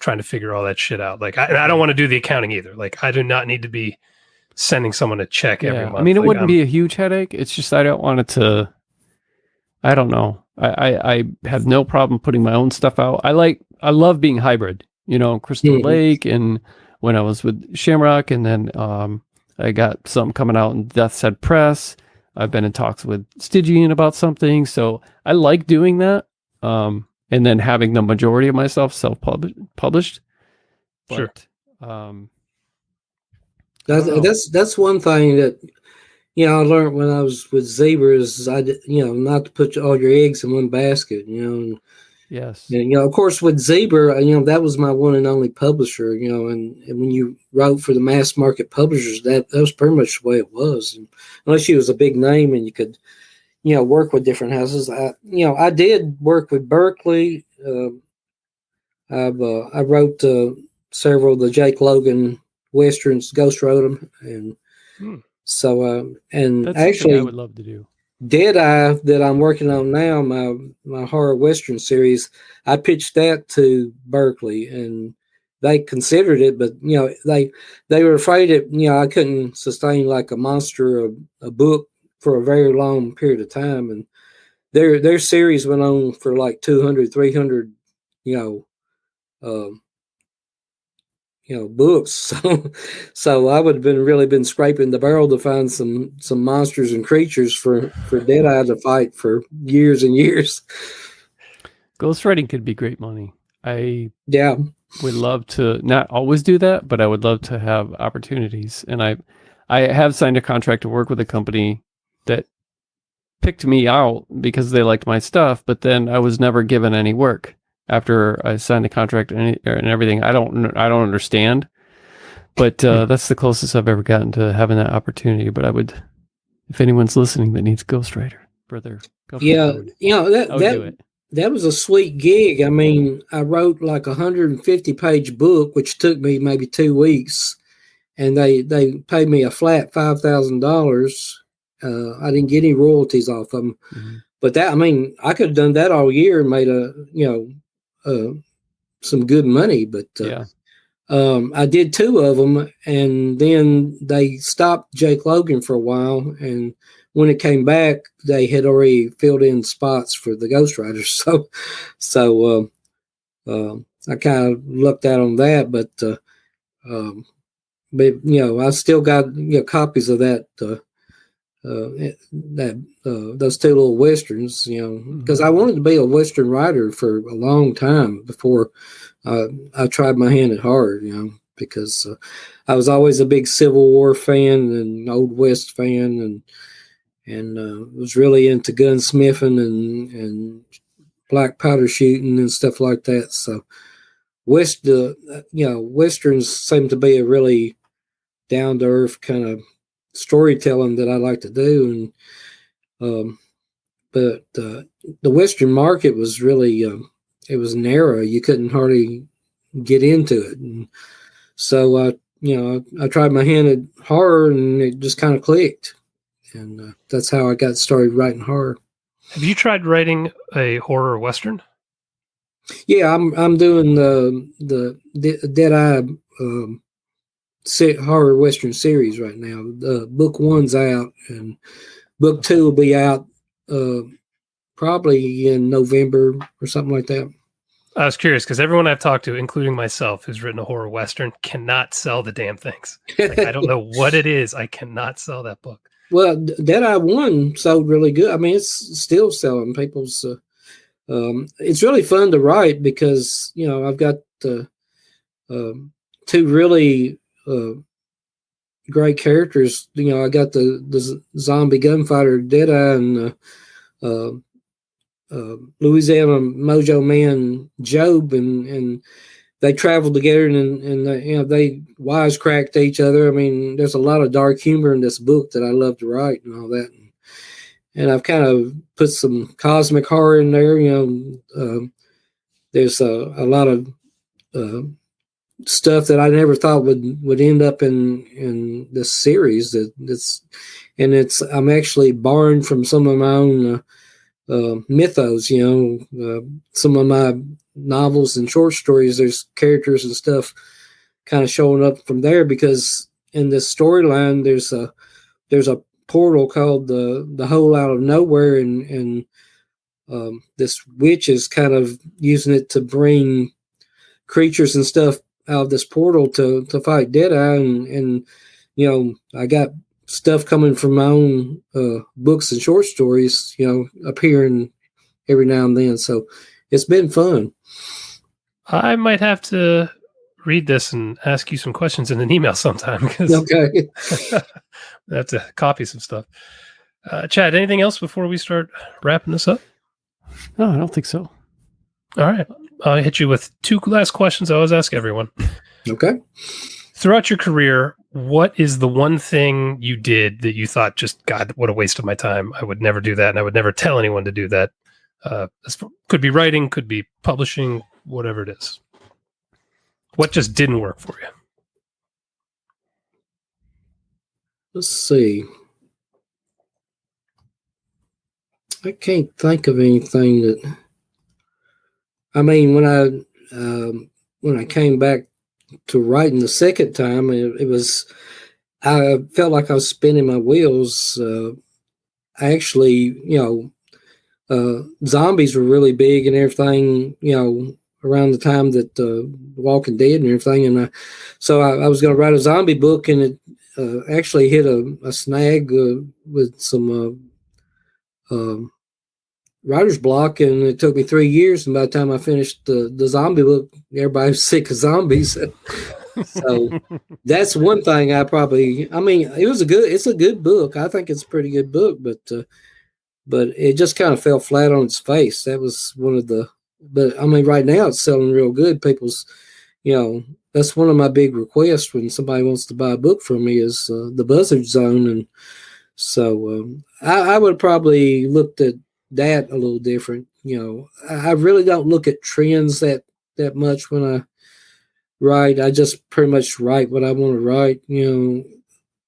trying to figure all that shit out. Like, I don't want to do the accounting either. Like, I do not need to be sending someone a check every month. It wouldn't be a huge headache. It's just I don't want it to. I don't know. I have no problem putting my own stuff out. I love being hybrid, Crystal Lake, and when I was with Shamrock, and then I got some coming out in Death's Head Press. I've been in talks with Stygian about something. So I like doing that. And then having the majority of myself self-published. Sure. That's one thing that I learned when I was with Zebras. Not to put all your eggs in one basket. Yes. And of course, with Zebra, that was my one and only publisher. And when you wrote for the mass market publishers, that was pretty much the way it was. And unless you was a big name and you could, work with different houses. I did work with Berkeley. I wrote several of the Jake Logan westerns, ghost wrote them, and so and that's actually I would love to do. Deadeye that I'm working on now, my horror western series, I pitched that to Berkeley and they considered it, but they were afraid that I couldn't sustain like a monster or a book for a very long period of time, and their series went on for like 200, 300, books. So I would have really been scraping the barrel to find some monsters and creatures for Deadeye to fight for years and years. Ghostwriting could be great money. I would love to not always do that, but I would love to have opportunities. And I have signed a contract to work with a company that picked me out because they liked my stuff, but then I was never given any work after I signed the contract and everything. I don't understand, but that's the closest I've ever gotten to having that opportunity. But I would, if anyone's listening that needs ghostwriter for their company, I would do it. That was a sweet gig. I mean, I wrote like 150-page book, which took me maybe 2 weeks, and they paid me a flat $5,000. I didn't get any royalties off of them, but that, I mean, I could have done that all year and made some good money. But I did 2 of them, and then they stopped Jake Logan for a while, and when it came back, they had already filled in spots for the ghostwriters. So I kind of lucked out on that, but I still got copies of that those 2 little westerns, because I wanted to be a western writer for a long time before I tried my hand at horror, because I was always a big Civil War fan and Old West fan, and was really into gunsmithing and black powder shooting and stuff like that. So westerns seem to be a really down to earth kind of storytelling that I like to do, and but the western market was really it was narrow. You couldn't hardly get into it, and so I tried my hand at horror, and it just kind of clicked, and that's how I got started writing horror. Have you tried writing a horror western? Yeah, I'm doing the Deadeye horror western series right now. Book 1's out, and book 2 will be out probably in November or something like that. I was curious because everyone I've talked to, including myself, who's written a horror western, cannot sell the damn things. Like, I don't know what it is. I cannot sell that book. Well, Deadeye 1 sold really good. I mean, it's still selling. People's. It's really fun to write because I've got 2 really great characters. I got the zombie gunfighter Deadeye and Louisiana Mojo Man Job, and they traveled together and they wisecracked to each other. I mean, there's a lot of dark humor in this book that I love to write and all that. And I've kind of put some cosmic horror in there. There's a lot of stuff that I never thought would end up in this series. I'm actually borrowing from some of my own mythos. Some of my novels and short stories. There's characters and stuff kind of showing up from there, because in this storyline there's a portal called the Hole Out of Nowhere, and this witch is kind of using it to bring creatures and stuff out of this portal to fight Deadeye, and I got stuff coming from my own books and short stories, appearing every now and then. So it's been fun. I might have to read this and ask you some questions in an email sometime. Okay. I have to copy some stuff. Chad, anything else before we start wrapping this up? No, I don't think so. All right. I'll hit you with 2 last questions I always ask everyone. Okay. Throughout your career, what is the one thing you did that you thought, just, God, what a waste of my time. I would never do that, and I would never tell anyone to do that. Could be writing, could be publishing, whatever it is. What just didn't work for you? Let's see. I can't think of anything that. I mean, when I came back to writing the second time, it was. I felt like I was spinning my wheels. I actually, zombies were really big and everything. Around the time that Walking Dead and everything, and so I was going to write a zombie book, and it actually hit a snag with some writer's block, and it took me 3 years. And by the time I finished the zombie book, everybody was sick of zombies. So that's one thing it's a good book. I think it's a pretty good book, but it just kind of fell flat on its face. That was one of the. But I mean, right now it's selling real good. People's, that's one of my big requests when somebody wants to buy a book from me is the Buzzard Zone, and so I would have probably looked at that a little different. I really don't look at trends that much when I write. I just pretty much write what I want to write.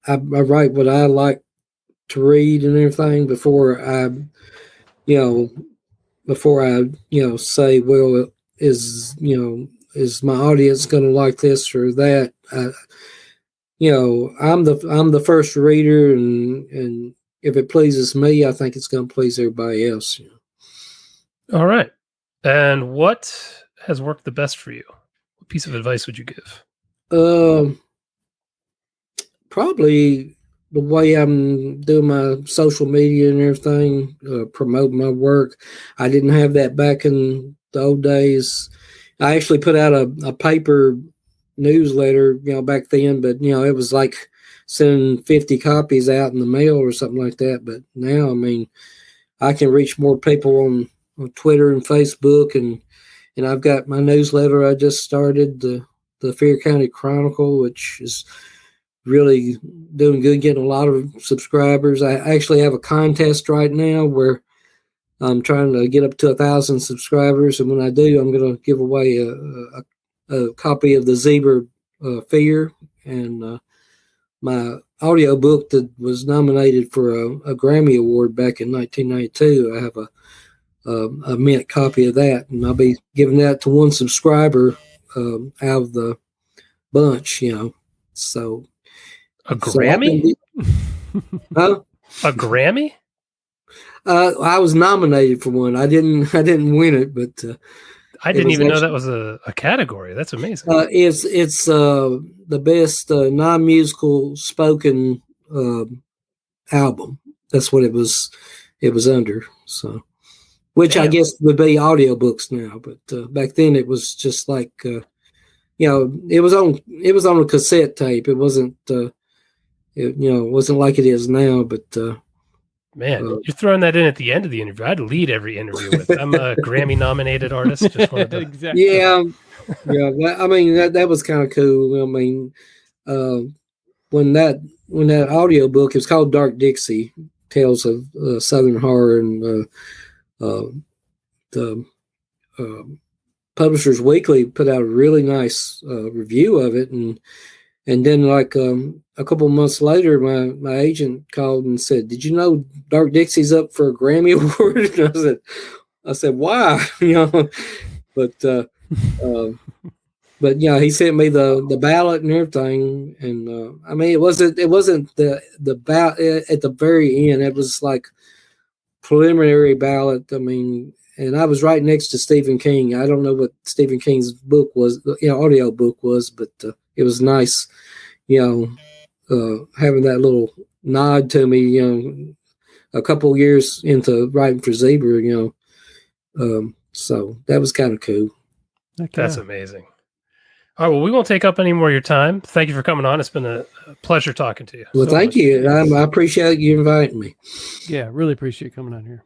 I write what I like to read and everything before I say, well, is my audience going to like this or that? I'm the first reader, and if it pleases me, I think it's going to please everybody else. All right. And what has worked the best for you? What piece of advice would you give? Probably the way I'm doing my social media and everything, promoting my work. I didn't have that back in the old days. I actually put out a paper newsletter, back then, but, it was like sending 50 copies out in the mail or something like that. But now, I mean, I can reach more people on Twitter and Facebook, and I've got my newsletter I just started, the Fair County Chronicle, which is really doing good, getting a lot of subscribers. I actually have a contest right now where I'm trying to get up to 1,000 subscribers, and when I do, I'm going to give away a copy of the Zebra Fear, and my audio book that was nominated for a Grammy Award back in 1992. I have a mint copy of that, and I'll be giving that to one subscriber out of the bunch. So. A Grammy? Huh? A Grammy? I was nominated for one. I didn't win it, but I didn't even know that was a category. That's amazing. It's the best non-musical spoken album. That's what it was under. So, which I guess would be audiobooks now, but back then it was just like it was on a cassette tape. It wasn't. It wasn't like it is now, but man, you're throwing that in at the end of the interview. I'd lead every interview with, I'm a Grammy-nominated artist. Just wanted to... Exactly. Yeah. I mean, that was kind of cool. I mean, when that audio book, it's called Dark Dixie, Tales of Southern Horror, and the Publishers Weekly put out a really nice review of it, and then like a couple of months later, my agent called and said, "Did you know Dark Dixie's up for a Grammy Award?" And I said, "Why?" But he sent me the ballot and everything, and I mean, it wasn't the ballot at the very end. It was like preliminary ballot. I mean, and I was right next to Stephen King. I don't know what Stephen King's book was, audio book was, but it was nice, having that little nod to me, a couple years into writing for Zebra, so that was kind of cool. That's amazing. All right, well, we won't take up any more of your time. Thank you for coming on. It's been a pleasure talking to you. Well, thank you. I appreciate you inviting me. Yeah, really appreciate you coming on here.